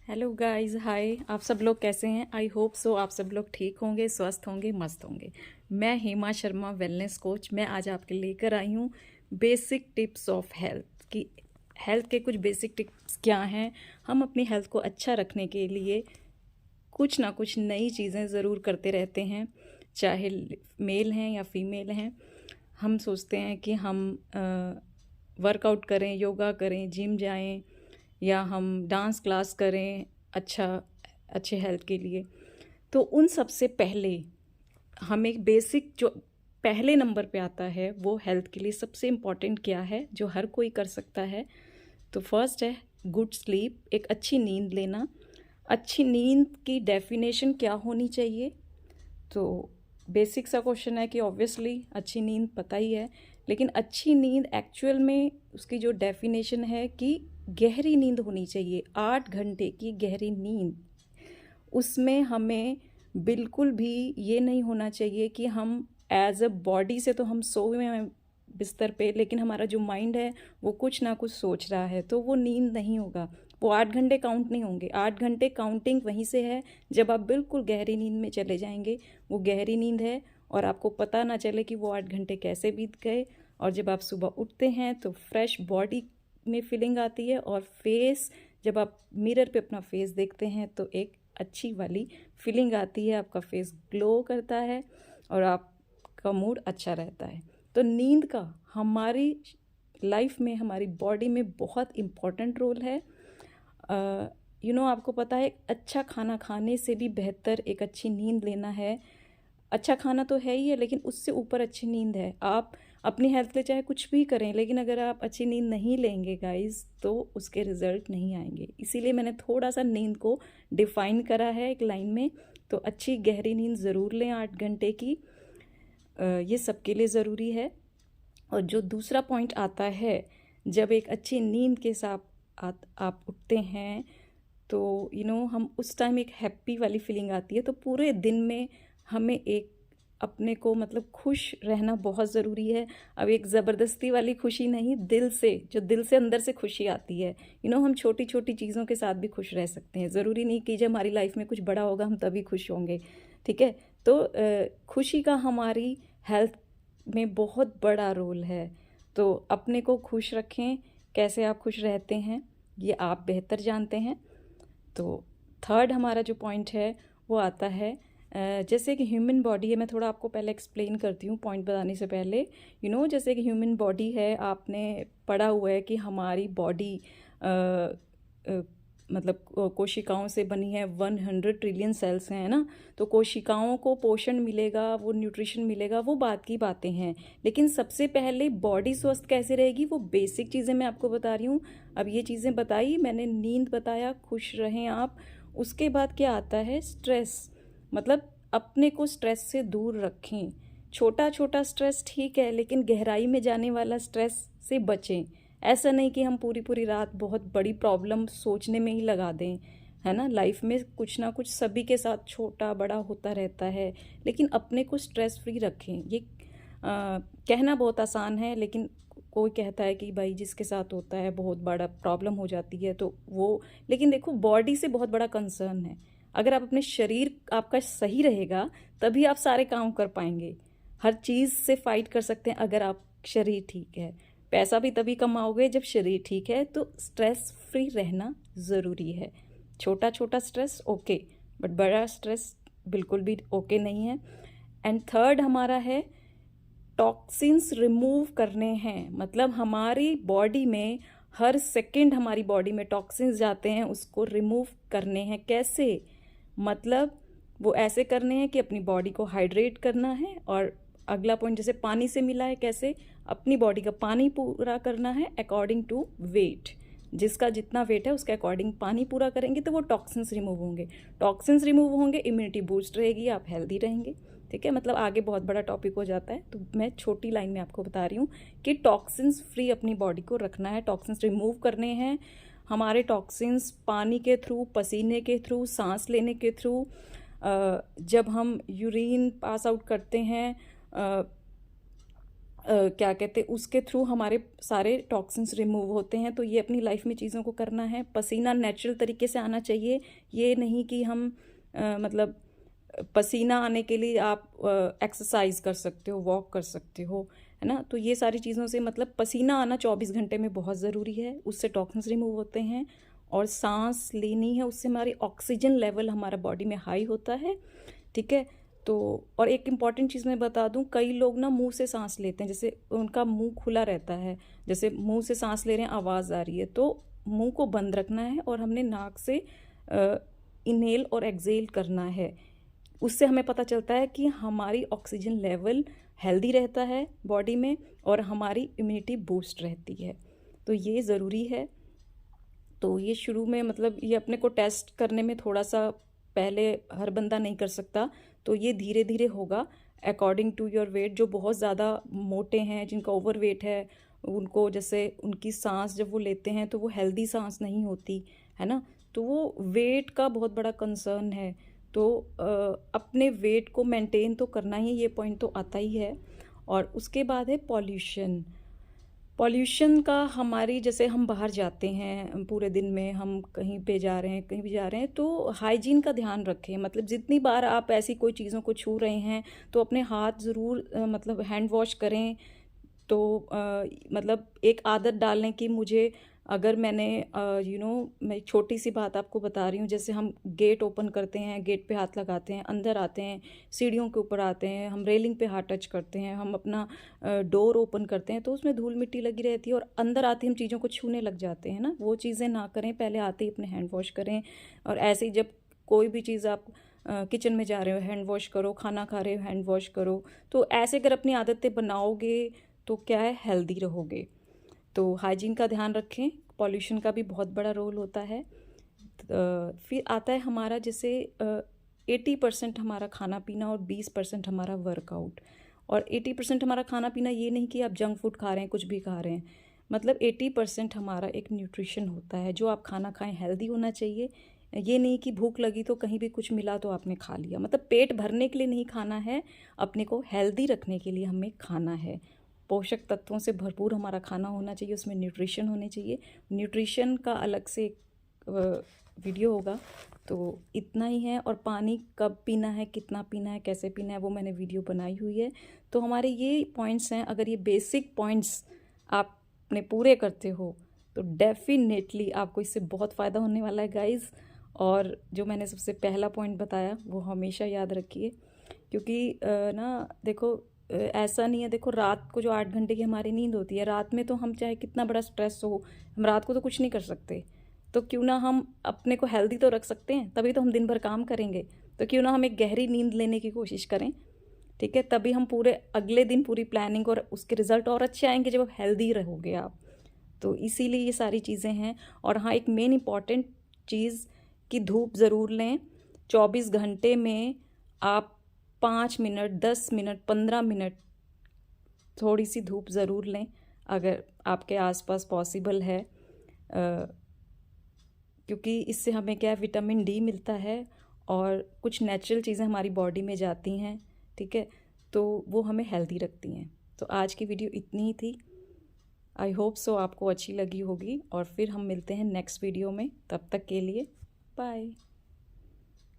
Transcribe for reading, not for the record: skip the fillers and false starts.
Hello guys, हाय। आप सब लोग कैसे हैं? आई होप सो आप सब लोग ठीक होंगे, स्वस्थ होंगे, मस्त होंगे। मैं हेमा शर्मा, वेलनेस कोच। मैं आज आपके लेकर आई हूँ बेसिक टिप्स ऑफ हेल्थ की। हेल्थ के कुछ बेसिक टिप्स क्या हैं। हम अपनी हेल्थ को अच्छा रखने के लिए कुछ ना कुछ नई चीज़ें ज़रूर करते रहते हैं, चाहे मेल हैं या फीमेल हैं। हम सोचते हैं कि हम वर्कआउट करें, योगा करें, जिम जाएं या हम डांस क्लास करें अच्छे हेल्थ के लिए। तो उन सब से पहले हमें बेसिक जो पहले नंबर पे आता है वो हेल्थ के लिए सबसे इम्पॉर्टेंट क्या है, जो हर कोई कर सकता है। तो फर्स्ट है गुड स्लीप, एक अच्छी नींद लेना। अच्छी नींद की डेफिनेशन क्या होनी चाहिए? तो बेसिक सा क्वेश्चन है कि ऑब्वियसली अच्छी नींद पता ही है, लेकिन अच्छी नींद एक्चुअल में उसकी जो डेफिनेशन है कि गहरी नींद होनी चाहिए। 8 घंटे की गहरी नींद, उसमें हमें बिल्कुल भी ये नहीं होना चाहिए कि हम एज अ बॉडी से तो हम सोए हैं बिस्तर पे, लेकिन हमारा जो माइंड है वो कुछ ना कुछ सोच रहा है, तो वो नींद नहीं होगा। वो 8 घंटे काउंट नहीं होंगे। 8 घंटे काउंटिंग वहीं से है जब आप बिल्कुल गहरी नींद में चले जाएंगे। वो गहरी नींद है और आपको पता ना चले कि वो 8 घंटे कैसे बीत गए। और जब आप सुबह उठते हैं तो फ्रेश बॉडी में फीलिंग आती है, और फेस, जब आप मिरर पे अपना फेस देखते हैं तो एक अच्छी वाली फीलिंग आती है, आपका फेस ग्लो करता है और आपका मूड अच्छा रहता है। तो नींद का हमारी लाइफ में, हमारी बॉडी में बहुत इम्पॉर्टेंट रोल है। आपको पता है अच्छा खाना खाने से भी बेहतर एक अच्छी नींद लेना है। अच्छा खाना तो है ही है, लेकिन उससे ऊपर अच्छी नींद है। आप अपनी हेल्थ के लिए चाहे कुछ भी करें, लेकिन अगर आप अच्छी नींद नहीं लेंगे गाइस तो उसके रिजल्ट नहीं आएंगे। इसीलिए मैंने थोड़ा सा नींद को डिफाइन करा है एक लाइन में। तो अच्छी गहरी नींद ज़रूर लें 8 घंटे की। ये सबके लिए ज़रूरी है। और जो दूसरा पॉइंट आता है, जब एक अच्छी नींद के साथ आप उठते हैं तो हम उस टाइम एक हैप्पी वाली फीलिंग आती है। तो पूरे दिन में हमें एक अपने को मतलब खुश रहना बहुत ज़रूरी है। अब एक ज़बरदस्ती वाली खुशी नहीं, दिल से, जो दिल से अंदर से खुशी आती है। हम छोटी छोटी चीज़ों के साथ भी खुश रह सकते हैं। ज़रूरी नहीं कि जब हमारी लाइफ में कुछ बड़ा होगा हम तभी खुश होंगे। ठीक है? तो खुशी का हमारी हेल्थ में बहुत बड़ा रोल है। तो अपने को खुश रखें। कैसे आप खुश रहते हैं ये आप बेहतर जानते हैं। तो थर्ड हमारा जो पॉइंट है वो आता है, जैसे कि ह्यूमन बॉडी है। मैं थोड़ा आपको पहले एक्सप्लेन करती हूँ पॉइंट बताने से पहले। जैसे कि ह्यूमन बॉडी है, आपने पढ़ा हुआ है कि हमारी बॉडी मतलब कोशिकाओं से बनी है। 100 ट्रिलियन सेल्स हैं, है ना। तो कोशिकाओं को पोषण मिलेगा, वो न्यूट्रिशन मिलेगा, वो बात की बातें हैं। लेकिन सबसे पहले बॉडी स्वस्थ कैसे रहेगी, वो बेसिक चीज़ें मैं आपको बता रही हूँ। अब ये चीज़ें बताई मैंने, नींद बताया, खुश रहें आप। उसके बाद क्या आता है, स्ट्रेस। मतलब अपने को स्ट्रेस से दूर रखें। छोटा छोटा स्ट्रेस ठीक है, लेकिन गहराई में जाने वाला स्ट्रेस से बचें। ऐसा नहीं कि हम पूरी पूरी रात बहुत बड़ी प्रॉब्लम सोचने में ही लगा दें, है ना। लाइफ में कुछ ना कुछ सभी के साथ छोटा बड़ा होता रहता है, लेकिन अपने को स्ट्रेस फ्री रखें। ये कहना बहुत आसान है, लेकिन कोई कहता है कि भाई जिसके साथ होता है बहुत बड़ा प्रॉब्लम हो जाती है, तो वो, लेकिन देखो बॉडी से बहुत बड़ा कंसर्न है। अगर आप अपने शरीर आपका सही रहेगा तभी आप सारे काम कर पाएंगे। हर चीज़ से फाइट कर सकते हैं अगर आप शरीर ठीक है। पैसा भी तभी कमाओगे जब शरीर ठीक है। तो स्ट्रेस फ्री रहना ज़रूरी है। छोटा छोटा स्ट्रेस ओके, बट बड़ा स्ट्रेस बिल्कुल भी ओके नहीं है। एंड थर्ड हमारा है टॉक्सिन्स रिमूव करने हैं। मतलब हमारी बॉडी में हर सेकंड हमारी बॉडी में टॉक्सिन्स जाते हैं, उसको रिमूव करने हैं। कैसे? मतलब वो ऐसे करने हैं कि अपनी बॉडी को हाइड्रेट करना है। और अगला पॉइंट जैसे पानी से मिला है, कैसे अपनी बॉडी का पानी पूरा करना है अकॉर्डिंग टू वेट। जिसका जितना वेट है उसके अकॉर्डिंग पानी पूरा करेंगे तो वो टॉक्सिन्स रिमूव होंगे। टॉक्सिन्स रिमूव होंगे, इम्यूनिटी बूस्ट रहेगी, आप हेल्दी रहेंगे। ठीक है, मतलब आगे बहुत बड़ा टॉपिक हो जाता है, तो मैं छोटी लाइन में आपको बता रही हूँ कि टॉक्सिन्स फ्री अपनी बॉडी को रखना है, टॉक्सिन्स रिमूव करने हैं। हमारे टॉक्सिन्स पानी के थ्रू, पसीने के थ्रू, सांस लेने के थ्रू, जब हम यूरिन पास आउट करते हैं, क्या कहते हैं, उसके थ्रू हमारे सारे टॉक्सिन्स रिमूव होते हैं। तो ये अपनी लाइफ में चीज़ों को करना है। पसीना नेचुरल तरीके से आना चाहिए, ये नहीं कि हम मतलब पसीना आने के लिए आप एक्सरसाइज कर सकते हो, वॉक कर सकते हो, है ना। तो ये सारी चीज़ों से मतलब पसीना आना 24 घंटे में बहुत ज़रूरी है, उससे टॉक्सिन्स रिमूव होते हैं। और सांस लेनी है, उससे हमारी ऑक्सीजन लेवल हमारा बॉडी में हाई होता है, ठीक है। तो और एक इम्पॉर्टेंट चीज़ मैं बता दूं, कई लोग ना मुंह से सांस लेते हैं, जैसे उनका मुंह खुला रहता है, जैसे मुंह से सांस ले रहे हैं, आवाज़ आ रही है, तो मुंह को बंद रखना है और हमने नाक से इनहेल और एक्सेल करना है। उससे हमें पता चलता है कि हमारी ऑक्सीजन लेवल हेल्दी रहता है बॉडी में और हमारी इम्यूनिटी बूस्ट रहती है। तो ये ज़रूरी है। तो ये शुरू में मतलब ये अपने को टेस्ट करने में थोड़ा सा पहले हर बंदा नहीं कर सकता, तो ये धीरे धीरे होगा अकॉर्डिंग टू योर वेट। जो बहुत ज़्यादा मोटे हैं, जिनका ओवर वेट है, उनको जैसे उनकी सांस जब वो लेते हैं तो वो हेल्दी सांस नहीं होती है ना, तो वो वेट का बहुत बड़ा कंसर्न है। तो अपने वेट को मेंटेन तो करना ही, ये पॉइंट तो आता ही है। और उसके बाद है पॉल्यूशन। पॉल्यूशन का हमारी, जैसे हम बाहर जाते हैं पूरे दिन में, हम कहीं पे जा रहे हैं, कहीं भी जा रहे हैं, तो हाइजीन का ध्यान रखें। मतलब जितनी बार आप ऐसी कोई चीज़ों को छू रहे हैं तो अपने हाथ ज़रूर मतलब हैंड वॉश करें। तो मतलब एक आदत डालने की, मुझे अगर मैंने मैं छोटी सी बात आपको बता रही हूँ, जैसे हम गेट ओपन करते हैं, गेट पे हाथ लगाते हैं, अंदर आते हैं, सीढ़ियों के ऊपर आते हैं, हम रेलिंग पे हाथ टच करते हैं, हम अपना डोर ओपन करते हैं तो उसमें धूल मिट्टी लगी रहती है और अंदर आते हम चीज़ों को छूने लग जाते हैं ना। वो चीज़ें ना करें, पहले आते ही अपने हैंड वॉश करें। और ऐसे ही जब कोई भी चीज़ आप किचन में जा रहे हो हैंड वॉश करो, खाना खा रहे हो हैंड वॉश करो। तो ऐसे अगर अपनी आदतें बनाओगे तो क्या है, हेल्दी रहोगे। तो हाइजीन का ध्यान रखें, पॉल्यूशन का भी बहुत बड़ा रोल होता है। फिर आता है हमारा जैसे 80% हमारा खाना पीना और 20% हमारा वर्कआउट। और 80% हमारा खाना पीना ये नहीं कि आप जंक फूड खा रहे हैं, कुछ भी खा रहे हैं, मतलब 80% हमारा एक न्यूट्रिशन होता है। जो आप खाना खाएं हेल्दी होना चाहिए। ये नहीं कि भूख लगी तो कहीं भी कुछ मिला तो आपने खा लिया, मतलब पेट भरने के लिए नहीं खाना है, अपने को हेल्दी रखने के लिए हमें खाना है। पोषक तत्वों से भरपूर हमारा खाना होना चाहिए, उसमें न्यूट्रिशन होने चाहिए। न्यूट्रिशन का अलग से एक वीडियो होगा। तो इतना ही है। और पानी कब पीना है, कितना पीना है, कैसे पीना है, वो मैंने वीडियो बनाई हुई है। तो हमारे ये पॉइंट्स हैं, अगर ये बेसिक पॉइंट्स आपने पूरे करते हो तो डेफिनेटली आपको इससे बहुत फ़ायदा होने वाला है गाइज़। और जो मैंने सबसे पहला पॉइंट बताया वो हमेशा याद रखिए, क्योंकि ना देखो ऐसा नहीं है, देखो रात को जो 8 घंटे की हमारी नींद होती है, रात में तो हम चाहे कितना बड़ा स्ट्रेस हो, हम रात को तो कुछ नहीं कर सकते। तो क्यों ना हम अपने को हेल्दी तो रख सकते हैं, तभी तो हम दिन भर काम करेंगे। तो क्यों ना हम एक गहरी नींद लेने की कोशिश करें, ठीक है। तभी हम पूरे अगले दिन पूरी प्लानिंग और उसके रिजल्ट और अच्छे आएंगे जब हेल्दी रहोगे आप। तो इसीलिए ये सारी चीज़ें हैं। और हाँ, एक मेन इम्पॉर्टेंट चीज़ कि धूप ज़रूर लें। 24 घंटे में आप 5 मिनट, 10 मिनट, 15 मिनट थोड़ी सी धूप ज़रूर लें, अगर आपके आसपास पॉसिबल है। क्योंकि इससे हमें क्या है, विटामिन डी मिलता है और कुछ नेचुरल चीज़ें हमारी बॉडी में जाती हैं, ठीक है। तो वो हमें हेल्दी रखती हैं। तो आज की वीडियो इतनी ही थी। आई होप सो आपको अच्छी लगी होगी और फिर हम मिलते हैं नेक्स्ट वीडियो में। तब तक के लिए बाय।